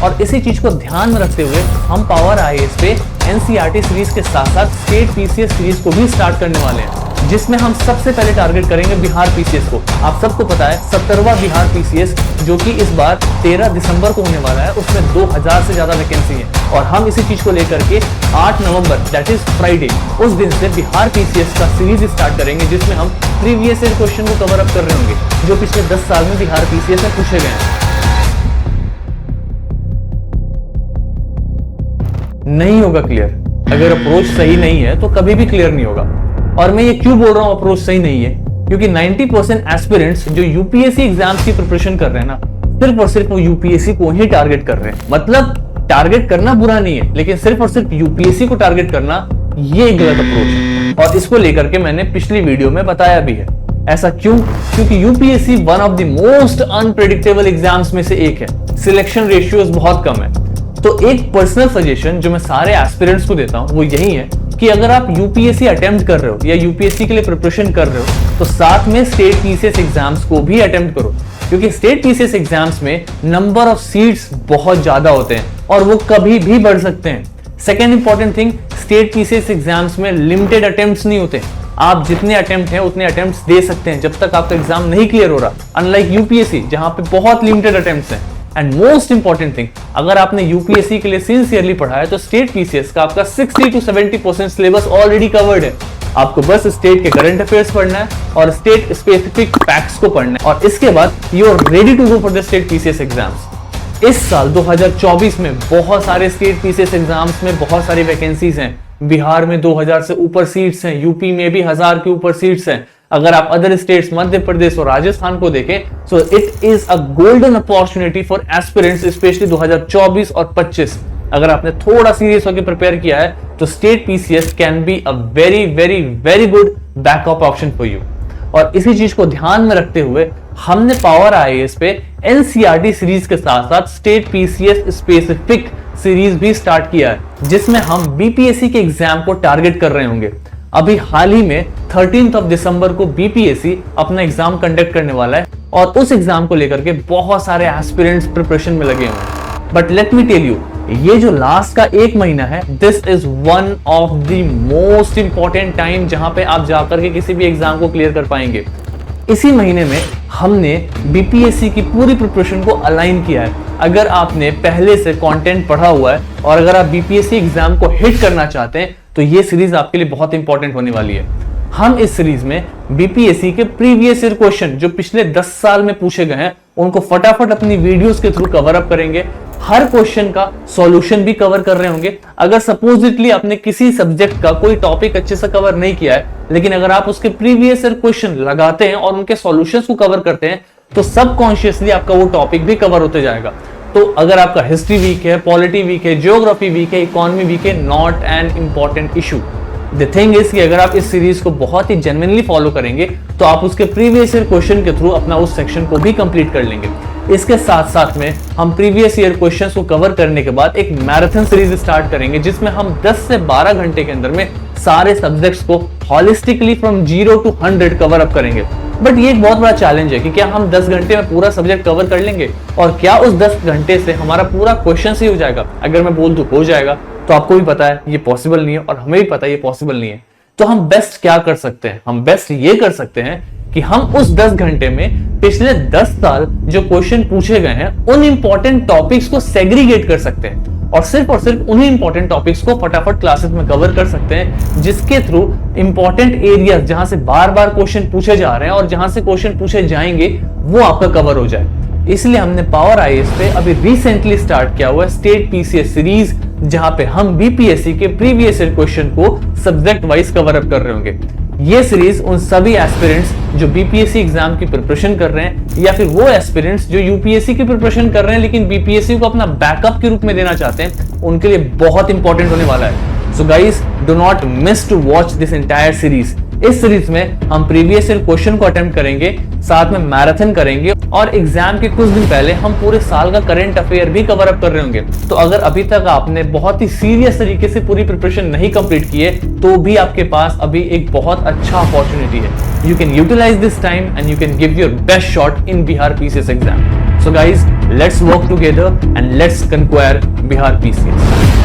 और इसी चीज को ध्यान में रखते हुए हम पावर आईएएस पे एनसीईआरटी सीरीज के साथ साथ स्टेट पीसीएस सीरीज को भी स्टार्ट करने वाले हैं, जिसमें हम सबसे पहले टारगेट करेंगे बिहार पीसीएस को। आप सबको पता है 17वां बिहार पीसीएस जो कि इस बार 13 दिसंबर को होने वाला है, उसमें 2000 से ज्यादा वैकेंसी है। और हम इसी चीज को लेकर के 8 नवंबर दैट इज फ्राइडे उस दिन से बिहार पीसीएस का सीरीज स्टार्ट करेंगे, जिसमें हम प्रीवियस ईयर क्वेश्चन को कवर अप कर रहे होंगे जो पिछले 10 साल में बिहार पीसीएस में पूछे गए हैं। नहीं होगा क्लियर। अगर अप्रोच सही नहीं है तो कभी भी क्लियर नहीं होगा। और मैं ये क्यों बोल रहा हूं अप्रोच सही नहीं है, क्योंकि 90% एस्पिरेंट्स जो यूपीएससी एग्जाम्स की प्रिपरेशन कर रहे हैं ना, सिर्फ और सिर्फ वो यूपीएससी को ही टारगेट कर रहे हैं। मतलब टारगेट करना बुरा नहीं है, लेकिन सिर्फ और सिर्फ यूपीएससी को टारगेट करना ये एक गलत अप्रोच है। और इसको लेकर के मैंने पिछली वीडियो में बताया भी है। ऐसा क्यों? क्योंकि UPSC one of the most unpredictable exams में से एक है। सिलेक्शन रेशियोज बहुत कम है। तो एक पर्सनल सजेशन जो मैं सारे एस्पिरेंट्स को देता हूं वो यही है कि अगर आप यूपीएससी अटेम्प्ट कर रहे हो या यूपीएससी के लिए प्रिपरेशन कर रहे हो तो साथ में स्टेट पीसीएस एग्जाम्स को भी अटेम्प्ट करो, क्योंकि स्टेट पीसीएस एग्जाम्स में नंबर ऑफ सीट्स बहुत ज्यादा होते हैं और वो कभी भी बढ़ सकते हैं। Second important thing, state PCS exams में लिमिटेड अटेम्प्ट्स नहीं होते। आप जितने अटेम्प्ट हैं उतने अटेम्प्ट्स दे सकते हैं जब तक आपका एग्जाम नहीं क्लियर हो रहा, अनलाइक यूपीएससी जहां पे बहुत लिमिटेड अटेम्प्ट्स हैं। एंड मोस्ट इंपॉर्टेंट थिंग, अगर आपने यूपीएससी के लिए सिंसियरली पढ़ा है तो स्टेट पीसीएस का आपका 60 to 70% सिलेबस ऑलरेडी कवर्ड है। आपको बस स्टेट के करंट अफेयर्स पढ़ना है और स्टेट स्पेसिफिक फैक्ट्स को पढ़ना है, और इसके बाद you are ready to go for the state PCS exams. इस साल 2024 में बहुत सारे स्टेट पीसीएस एग्जाम्स में बहुत सारी वैकेंसीज हैं। बिहार में 2000 से ऊपर सीट्स हैं, यूपी में भी 1000 के ऊपर सीट्स हैं। अगर आप अदर स्टेट्स मध्य प्रदेश और राजस्थान को देखें so it is a golden opportunity for aspirants, specially 2024 और 25। अगर आपने थोड़ा सीरियस होकर प्रिपेयर किया है तो state PCS can be a very very very good backup option for you. और इसी चीज को ध्यान में रखते हुए हमने पावर आईएएस पे एनसीईआरटी सीरीज के साथ साथ स्टेट पीसीएस स्पेसिफिक सीरीज भी स्टार्ट किया है, जिसमें हम बीपीएससी के एग्जाम को टारगेट कर रहे होंगे। अभी हाल ही में 13 दिसंबर को बीपीएससी अपना एग्जाम कंडक्ट करने वाला है और उस एग्जाम को लेकर के बहुत सारे एस्पिरेंट्स प्रिपरेशन में लगे हुए हैं। But let me tell you, ये जो लास्ट का एक महीना है, this is one of the most important time जहां पे आप जाकर के किसी भी एग्जाम को क्लियर कर पाएंगे। इसी महीने में हमने बीपीएससी की पूरी प्रिपरेशन को अलाइन किया है। अगर आपने पहले से कंटेंट पढ़ा हुआ है और अगर आप बीपीएससी एग्जाम को हिट करना चाहते हैं तो ये सीरीज आपके लिए बहुत इंपॉर्टेंट होने वाली है। हम इस सीरीज में बीपीएससी के प्रीवियस ईयर क्वेश्चन जो पिछले 10 साल में पूछे गए हैं उनको फटाफट अपनी वीडियोस के थ्रू कवर अप करेंगे। हर क्वेश्चन का सॉल्यूशन भी कवर कर रहे होंगे। अगर सपोजिटली आपने किसी सब्जेक्ट का कोई टॉपिक अच्छे से कवर नहीं किया है, लेकिन अगर आप उसके प्रीवियस ईयर क्वेश्चन लगाते हैं और उनके सॉल्यूशंस को कवर करते हैं तो सबकॉन्शियसली आपका वो टॉपिक भी कवर होते जाएगा। तो अगर आपका हिस्ट्री वीक है, पॉलिटी वीक है, ज्योग्राफी वीक है, इकोनॉमी वीक है, not an important issue. The thing is कि अगर आप इस सीरीज को बहुत ही जेन्युइनली फॉलो करेंगे तो आप उसके प्रीवियस ईयर क्वेश्चन के थ्रू अपना उस सेक्शन को भी कंप्लीट कर लेंगे। इसके साथ साथ में हम प्रीवियस ईयर क्वेश्चंस को कवर करने के बाद एक मैराथन सीरीज स्टार्ट करेंगे, जिसमें हम 10 से 12 घंटे के अंदर में सारे सब्जेक्ट्स को holistically from 0 to 100 cover up करेंगे। बट ये एक बहुत बड़ा चैलेंज है कि क्या हम 10 घंटे में पूरा सब्जेक्ट कवर कर लेंगे और क्या उस 10 घंटे से हमारा पूरा क्वेश्चन ही हो जाएगा। अगर मैं बोल दूं हो जाएगा तो आपको भी पता है ये पॉसिबल नहीं है और हमें भी पता है ये पॉसिबल नहीं है। तो हम बेस्ट क्या कर सकते हैं? हम बेस्ट ये कर सकते हैं कि हम उस 10 घंटे में पिछले 10 साल जो क्वेश्चन पूछे गए हैं उन इंपॉर्टेंट टॉपिक्स को सेग्रीगेट कर सकते हैं और सिर्फ उन्हीं इंपॉर्टेंट टॉपिक्स को फटाफट क्लासेस में कवर कर सकते हैं, जिसके थ्रू इंपॉर्टेंट एरियाज जहां से बार बार क्वेश्चन पूछे जा रहे हैं और जहां से क्वेश्चन पूछे जाएंगे वो आपका कवर हो जाए। इसलिए हमने पावर आईएएस पे अभी रिसेंटली स्टार्ट किया हुआ है स्टेट पीसीएस सीरीज, जहां पे हम बीपीएससी के प्रीवियस ईयर क्वेश्चन को सब्जेक्ट वाइज कवर अप कर रहे होंगे। ये सीरीज उन सभी एस्पिरेंट्स जो बीपीएससी एग्जाम की प्रिपरेशन कर रहे हैं या फिर वो एस्पिरेंट्स जो यूपीएससी की प्रिपरेशन कर रहे हैं लेकिन बीपीएससी को अपना बैकअप के रूप में देना चाहते हैं, उनके लिए बहुत इंपॉर्टेंट होने वाला है। So guys, do not miss to watch this entire series. इस सीरीज में हम प्रीवियस ईयर क्वेश्चन को अटेम्प्ट करेंगे, साथ में मैराथन करेंगे और एग्जाम के कुछ दिन पहले हम पूरे साल का करंट अफेयर भी कवर अप कर रहे होंगे। तो अगर अभी तक आपने बहुत ही सीरियस तरीके से पूरी प्रिपरेशन नहीं कंप्लीट की है तो भी आपके पास अभी एक बहुत अच्छा अपॉर्चुनिटी है। You can utilize this time and you can give your best shot in Bihar PCS exam. So guys, Let's work together and let's conquer Bihar PCS.